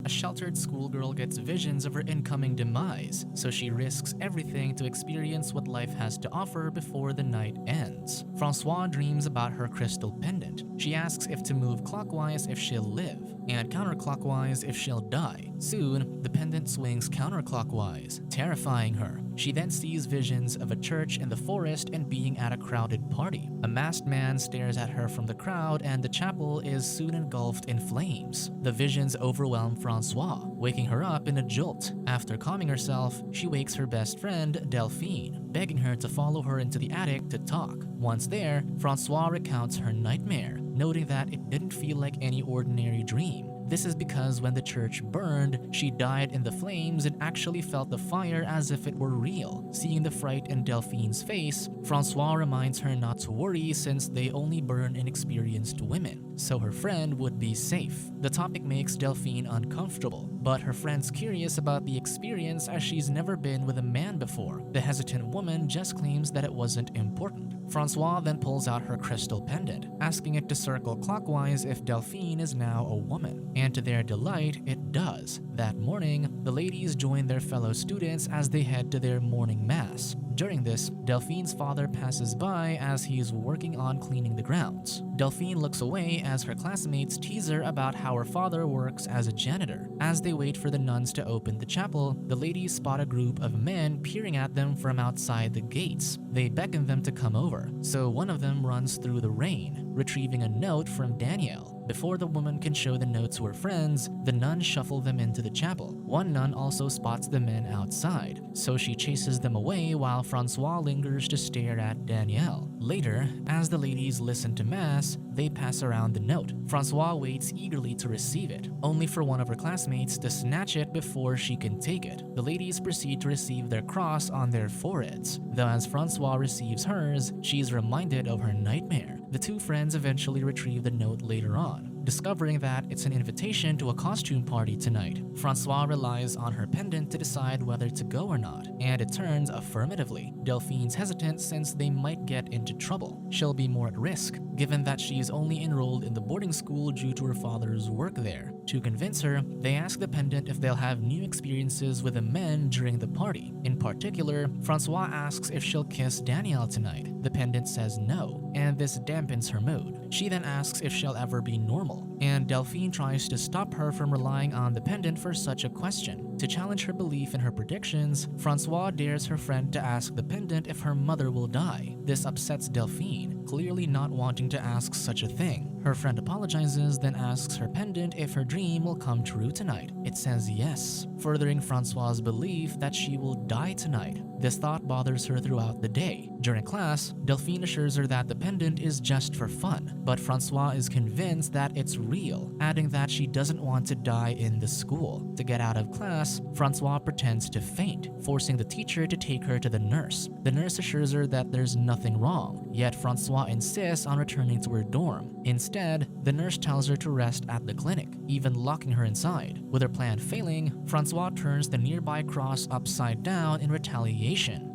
a sheltered schoolgirl gets visions of her incoming demise, so she risks everything to experience what life has to offer before the night ends. Francois dreams about her crystal pendant. She asks if to move clockwise if she'll live, and counterclockwise if she'll die. Soon, the pendant swings counterclockwise, terrifying her. She then sees visions of a church in the forest and being at a crowded party. A masked man stares at her from the crowd, and the chapel is soon engulfed in flames. The visions overwhelm Francois, waking her up in a jolt. After calming herself, she wakes her best friend, Delphine, begging her to follow her into the attic to talk. Once there, Francois recounts her nightmare, noting that it didn't feel like any ordinary dream. This is because when the church burned, she died in the flames and actually felt the fire as if it were real. Seeing the fright in Delphine's face, Francois reminds her not to worry since they only burn inexperienced women, so her friend would be safe. The topic makes Delphine uncomfortable, but her friend's curious about the experience as she's never been with a man before. The hesitant woman just claims that it wasn't important. Francois then pulls out her crystal pendant, asking it to circle clockwise if Delphine is now a woman. And to their delight, it does. That morning, the ladies join their fellow students as they head to their morning mass. During this, Delphine's father passes by as he is working on cleaning the grounds. Delphine looks away as her classmates tease her about how her father works as a janitor. As they wait for the nuns to open the chapel, the ladies spot a group of men peering at them from outside the gates. They beckon them to come over, so one of them runs through the rain, retrieving a note from Danielle. Before the woman can show the note to her friends, the nuns shuffle them into the chapel. One nun also spots the men outside, so she chases them away while Francois lingers to stare at Danielle. Later, as the ladies listen to mass, they pass around the note. Francois waits eagerly to receive it, only for one of her classmates to snatch it before she can take it. The ladies proceed to receive their cross on their foreheads, though as Francois receives hers, she is reminded of her nightmare. The two friends eventually retrieve the note later on, discovering that it's an invitation to a costume party tonight. Francois relies on her pendant to decide whether to go or not, and it turns affirmatively. Delphine's hesitant since they might get into trouble. She'll be more at risk, given that she's only enrolled in the boarding school due to her father's work there. To convince her, they ask the pendant if they'll have new experiences with the men during the party. In particular, Francois asks if she'll kiss Danielle tonight. The pendant says no, and this dampens her mood. She then asks if she'll ever be normal, and Delphine tries to stop her from relying on the pendant for such a question. To challenge her belief in her predictions, Francois dares her friend to ask the pendant if her mother will die. This upsets Delphine, clearly not wanting to ask such a thing. Her friend apologizes, then asks her pendant if her dream will come true tonight. It says yes, furthering Francois's belief that she will die tonight. This thought bothers her throughout the day. During class, Delphine assures her that the pendant is just for fun, but Francois is convinced that it's real, adding that she doesn't want to die in the school. To get out of class, Francois pretends to faint, forcing the teacher to take her to the nurse. The nurse assures her that there's nothing wrong, yet Francois insists on returning to her dorm. Instead, the nurse tells her to rest at the clinic, even locking her inside. With her plan failing, Francois turns the nearby cross upside down in retaliation.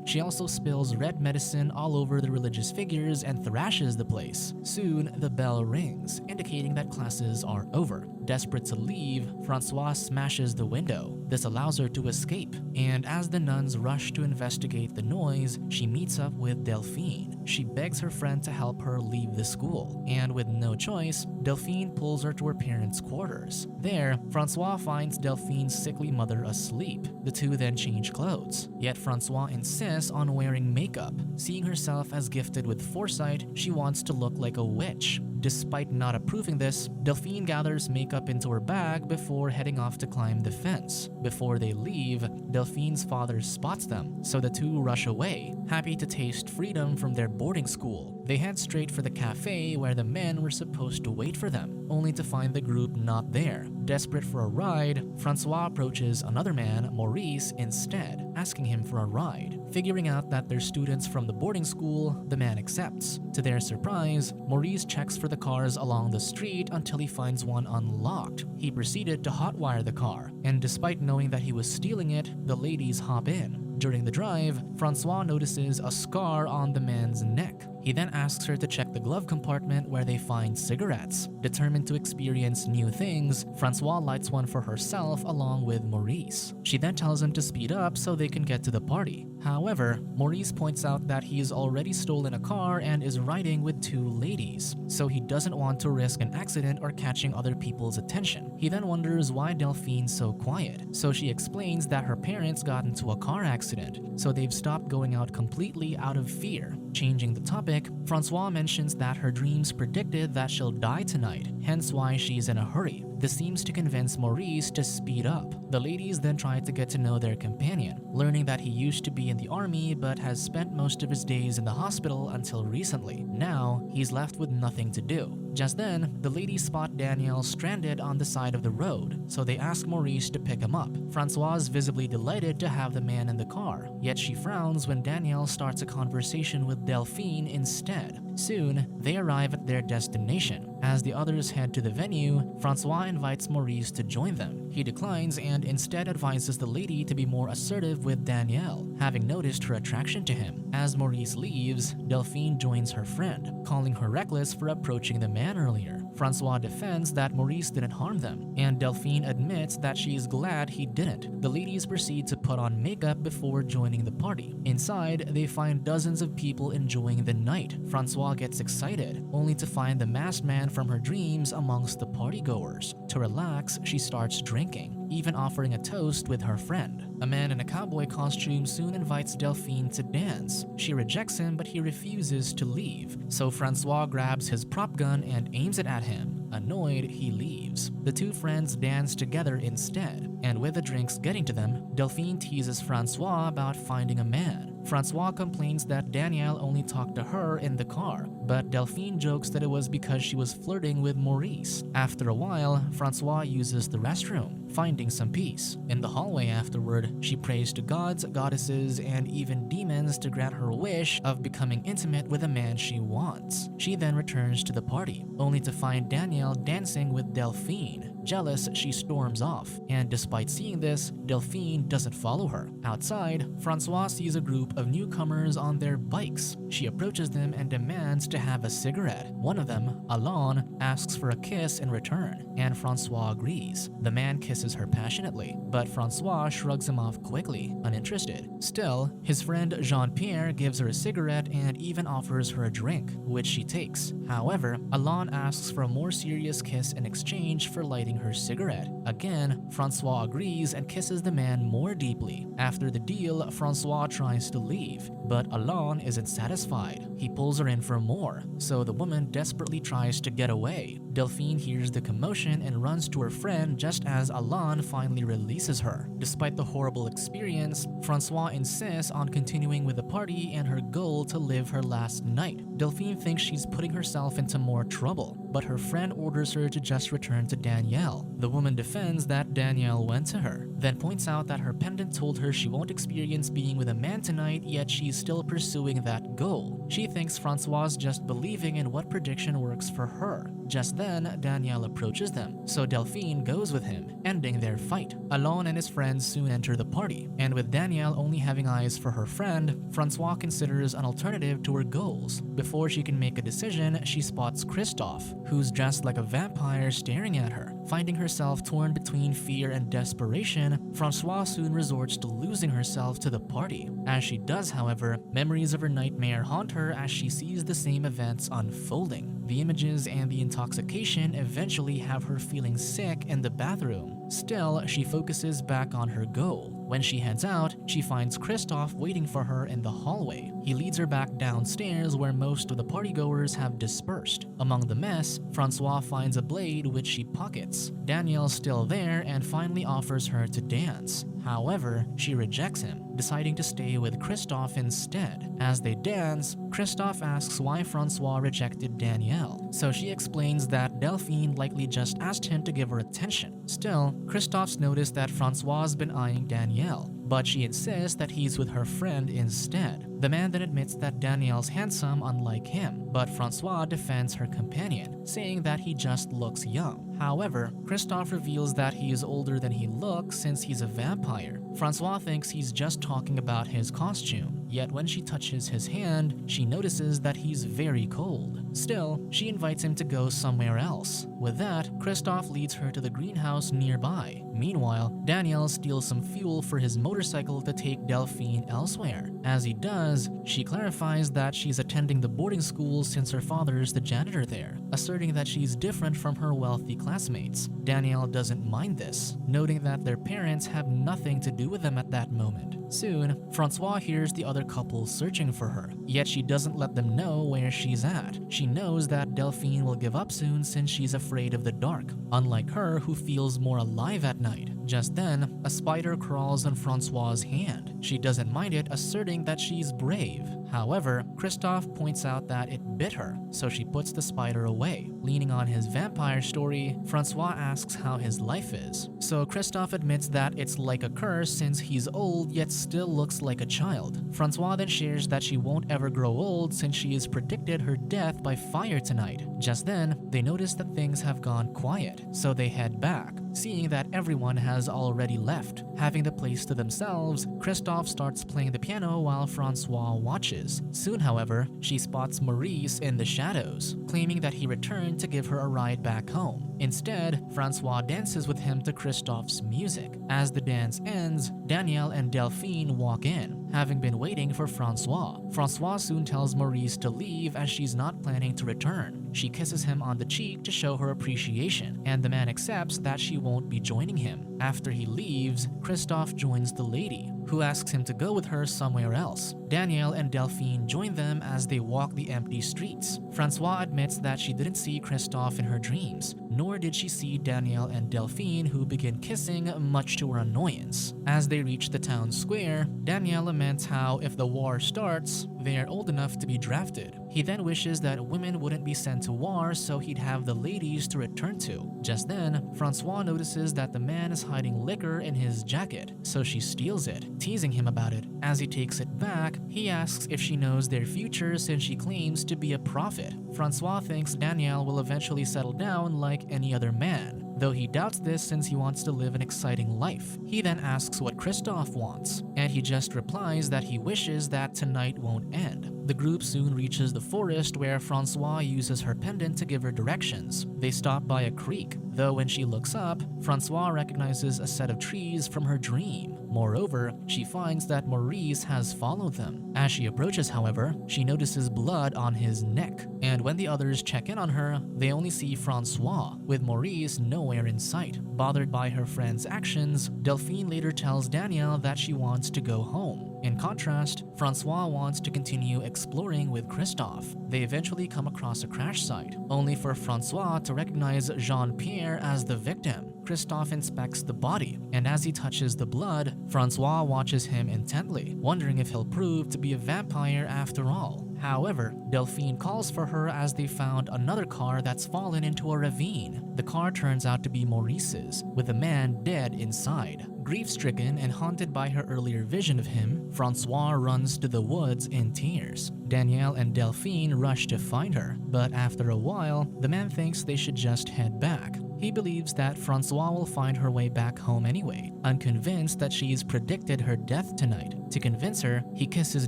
She also spills red medicine all over the religious figures and thrashes the place. Soon, the bell rings, indicating that classes are over. Desperate to leave, Francois smashes the window. This allows her to escape, and as the nuns rush to investigate the noise, she meets up with Delphine. She begs her friend to help her leave the school, and with no choice, Delphine pulls her to her parents' quarters. There, Francois finds Delphine's sickly mother asleep. The two then change clothes, yet Francois insists on wearing makeup. Seeing herself as gifted with foresight, she wants to look like a witch. Despite not approving this, Delphine gathers makeup into her bag before heading off to climb the fence. Before they leave, Delphine's father spots them, so the two rush away, happy to taste freedom from their boarding school. They head straight for the cafe where the men were supposed to wait for them, only to find the group not there. Desperate for a ride, Francois approaches another man, Maurice, instead, asking him for a ride. Figuring out that they're students from the boarding school, the man accepts. To their surprise, Maurice checks for the cars along the street until he finds one unlocked. He proceeded to hotwire the car, and despite knowing that he was stealing it, the ladies hop in. During the drive, Francois notices a scar on the man's neck. He then asks her to check the glove compartment where they find cigarettes. Determined to experience new things, Francois lights one for herself along with Maurice. She then tells him to speed up so they can get to the party. However, Maurice points out that he's already stolen a car and is riding with two ladies, so he doesn't want to risk an accident or catching other people's attention. He then wonders why Delphine's so quiet, so she explains that her parents got into a car accident, so they've stopped going out completely out of fear. Changing the topic, Francois mentions that her dreams predicted that she'll die tonight, hence why she's in a hurry. This seems to convince Maurice to speed up. The ladies then try to get to know their companion, learning that he used to be in the army but has spent most of his days in the hospital until recently. Now, he's left with nothing to do. Just then, the ladies spot Daniel stranded on the side of the road, so they ask Maurice to pick him up. Francois is visibly delighted to have the man in the car, yet she frowns when Daniel starts a conversation with Delphine instead. Soon, they arrive at their destination. As the others head to the venue, Francois invites Maurice to join them. He declines and instead advises the lady to be more assertive with Danielle, having noticed her attraction to him. As Maurice leaves, Delphine joins her friend, calling her reckless for approaching the man earlier. Francois defends that Maurice didn't harm them, and Delphine admits that she is glad he didn't. The ladies proceed to put on makeup before joining the party. Inside, they find dozens of people enjoying the night. Francois gets excited, only to find the masked man from her dreams amongst the partygoers. To relax, she starts drinking, even offering a toast with her friend. A man in a cowboy costume soon invites Delphine to dance. She rejects him, but he refuses to leave, so Francois grabs his prop gun and aims it at him. Annoyed, he leaves. The two friends dance together instead, and with the drinks getting to them, Delphine teases Francois about finding a man. Francois complains that Danielle only talked to her in the car, but Delphine jokes that it was because she was flirting with Maurice. After a while, Francois uses the restroom, finding some peace. In the hallway afterward, she prays to gods, goddesses, and even demons to grant her wish of becoming intimate with a man she wants. She then returns to the party, only to find Danielle dancing with Delphine. Jealous, she storms off, and despite seeing this, Delphine doesn't follow her. Outside, Francois sees a group of newcomers on their bikes. She approaches them and demands to have a cigarette. One of them, Alain, asks for a kiss in return, and Francois agrees. The man kisses her passionately, but Francois shrugs him off quickly, uninterested. Still, his friend Jean-Pierre gives her a cigarette and even offers her a drink, which she takes. However, Alain asks for a more serious kiss in exchange for lighting her cigarette. Again, Francois agrees and kisses the man more deeply. After the deal, Francois tries to leave, but Alain isn't satisfied. He pulls her in for more, so the woman desperately tries to get away. Delphine hears the commotion and runs to her friend just as Alain finally releases her. Despite the horrible experience, Francois insists on continuing with the party and her goal to live her last night. Delphine thinks she's putting herself into more trouble, but her friend orders her to just return to Danielle. The woman defends that Danielle went to her, then points out that her pendant told her she won't experience being with a man tonight, yet she's still pursuing that goal. She thinks Francois is just believing in what prediction works for her. Just then, Danielle approaches them, so Delphine goes with him, ending their fight. Alain and his friends soon enter the party, and with Danielle only having eyes for her friend, Francois considers an alternative to her goals. Before she can make a decision, she spots Christophe, who's dressed like a vampire staring at her. Finding herself torn between fear and desperation, Francois soon resorts to losing herself to the party. As she does, however, memories of her nightmare haunt her as she sees the same events unfolding. The images and the intoxication eventually have her feeling sick in the bathroom. Still, she focuses back on her goal. When she heads out, she finds Christophe waiting for her in the hallway. He leads her back downstairs where most of the partygoers have dispersed. Among the mess, Francois finds a blade which she pockets. Danielle's still there and finally offers her to dance. However, she rejects him, deciding to stay with Christophe instead. As they dance, Christophe asks why Francois rejected Danielle, so she explains that Delphine likely just asked him to give her attention. Still, Christophe's noticed that Francois's been eyeing Danielle, but she insists that he's with her friend instead. The man then admits that Danielle's handsome unlike him, but Francois defends her companion, saying that he just looks young. However, Christophe reveals that he is older than he looks since he's a vampire. Francois thinks he's just talking about his costume, yet when she touches his hand, she notices that he's very cold. Still, she invites him to go somewhere else. With that, Christophe leads her to the greenhouse nearby. Meanwhile, Daniel steals some fuel for his motorcycle to take Delphine elsewhere. As he does, she clarifies that she's attending the boarding school since her father's the janitor there, asserting that she's different from her wealthy classmates. Danielle doesn't mind this, noting that their parents have nothing to do with them at that moment. Soon, Francois hears the other couple searching for her, yet she doesn't let them know where she's at. She knows that Delphine will give up soon since she's afraid of the dark, unlike her who feels more alive at night. Just then, a spider crawls on Francois's hand. She doesn't mind it, asserting that she's brave. However, Christophe points out that it bit her, so she puts the spider away. Leaning on his vampire story, Francois asks how his life is. So Christophe admits that it's like a curse since he's old yet still looks like a child. Francois then shares that she won't ever grow old since she has predicted her death by fire tonight. Just then, they notice that things have gone quiet, so they head back. Seeing that everyone has already left, having the place to themselves, Christophe starts playing the piano while Francois watches. Soon, however, she spots Maurice in the shadows, claiming that he returned to give her a ride back home. Instead, Francois dances with him to Christophe's music. As the dance ends, Danielle and Delphine walk in, having been waiting for Francois. Francois soon tells Maurice to leave as she's not planning to return. She kisses him on the cheek to show her appreciation, and the man accepts that she won't be joining him. After he leaves, Christophe joins the lady, who asks him to go with her somewhere else. Danielle and Delphine join them as they walk the empty streets. Francois admits that she didn't see Christophe in her dreams, nor did she see Danielle and Delphine, who begin kissing, much to her annoyance. As they reach the town square, Danielle laments how if the war starts, they are old enough to be drafted. He then wishes that women wouldn't be sent to war so he'd have the ladies to return to. Just then, Francois notices that the man is hiding liquor in his jacket, so she steals it, teasing him about it. As he takes it back, he asks if she knows their future since she claims to be a prophet. Francois thinks Danielle will eventually settle down like any other man, though he doubts this since he wants to live an exciting life. He then asks what Christophe wants, and he just replies that he wishes that tonight won't end. The group soon reaches the forest where Francois uses her pendant to give her directions. They stop by a creek, though when she looks up, Francois recognizes a set of trees from her dream. Moreover, she finds that Maurice has followed them. As she approaches, however, she notices blood on his neck, and when the others check in on her, they only see Francois, with Maurice nowhere in sight. Bothered by her friend's actions, Delphine later tells Danielle that she wants to go home. In contrast, Francois wants to continue exploring with Christophe. They eventually come across a crash site, only for Francois to recognize Jean-Pierre as the victim. Christophe inspects the body, and as he touches the blood, Francois watches him intently, wondering if he'll prove to be a vampire after all. However, Delphine calls for her as they found another car that's fallen into a ravine. The car turns out to be Maurice's, with a man dead inside. Grief-stricken and haunted by her earlier vision of him, Francois runs to the woods in tears. Danielle and Delphine rush to find her, but after a while, the man thinks they should just head back. He believes that Francois will find her way back home anyway, unconvinced that she's predicted her death tonight. To convince her, he kisses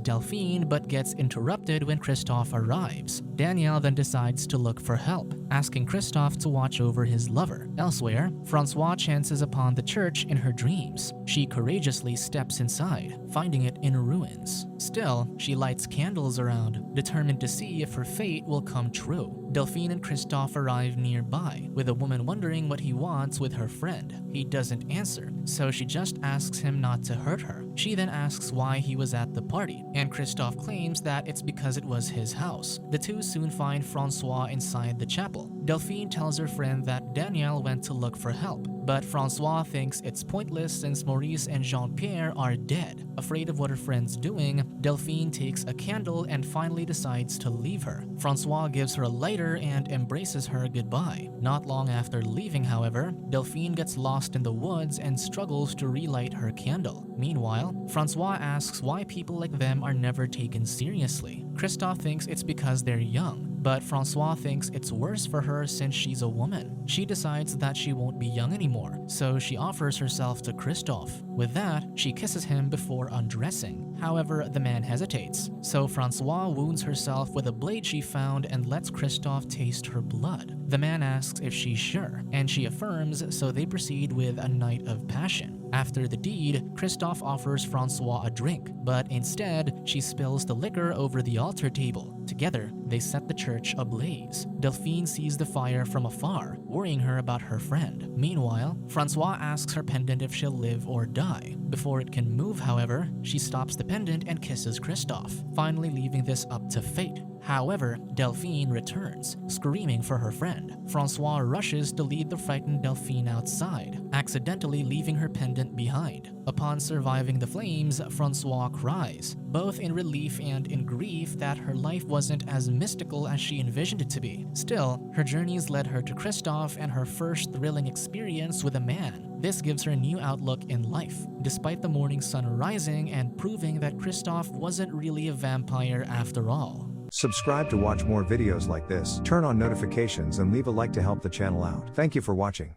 Delphine but gets interrupted when Christophe arrives. Danielle then decides to look for help, asking Christophe to watch over his lover. Elsewhere, Francois chances upon the church in her dreams. She courageously steps inside, finding it in ruins. Still, she lights candles around, determined to see if her fate will come true. Delphine and Christophe arrive nearby, with a woman wondering what he wants with her friend. He doesn't answer, so she just asks him not to hurt her. She then asks why he was at the party, and Christophe claims that it's because it was his house. The two soon find Francois inside the chapel. Delphine tells her friend that Danielle went to look for help, but Francois thinks it's pointless since Maurice and Jean-Pierre are dead. Afraid of what her friend's doing, Delphine takes a candle and finally decides to leave her. Francois gives her a lighter and embraces her goodbye. Not long after leaving, however, Delphine gets lost in the woods and struggles to relight her candle. Meanwhile, Francois asks why people like them are never taken seriously. Christophe thinks it's because they're young, but Francois thinks it's worse for her since she's a woman. She decides that she won't be young anymore, so she offers herself to Christophe. With that, she kisses him before undressing. However, the man hesitates, so Francois wounds herself with a blade she found and lets Christophe taste her blood. The man asks if she's sure, and she affirms, so they proceed with a night of passion. After the deed, Christophe offers Francois a drink, but instead, she spills the liquor over the altar table. Together, they set the church ablaze. Delphine sees the fire from afar, worrying her about her friend. Meanwhile, Francois asks her pendant if she'll live or die. Before it can move, however, she stops the pendant and kisses Christophe, finally leaving this up to fate. However, Delphine returns, screaming for her friend. Francois rushes to lead the frightened Delphine outside, accidentally leaving her pendant behind. Upon surviving the flames, Francois cries, both in relief and in grief that her life wasn't as mystical as she envisioned it to be. Still, her journeys led her to Christophe and her first thrilling experience with a man. This gives her a new outlook in life, despite the morning sun rising and proving that Christophe wasn't really a vampire after all. Subscribe to watch more videos like this, turn on notifications and leave a like to help the channel out. Thank you for watching.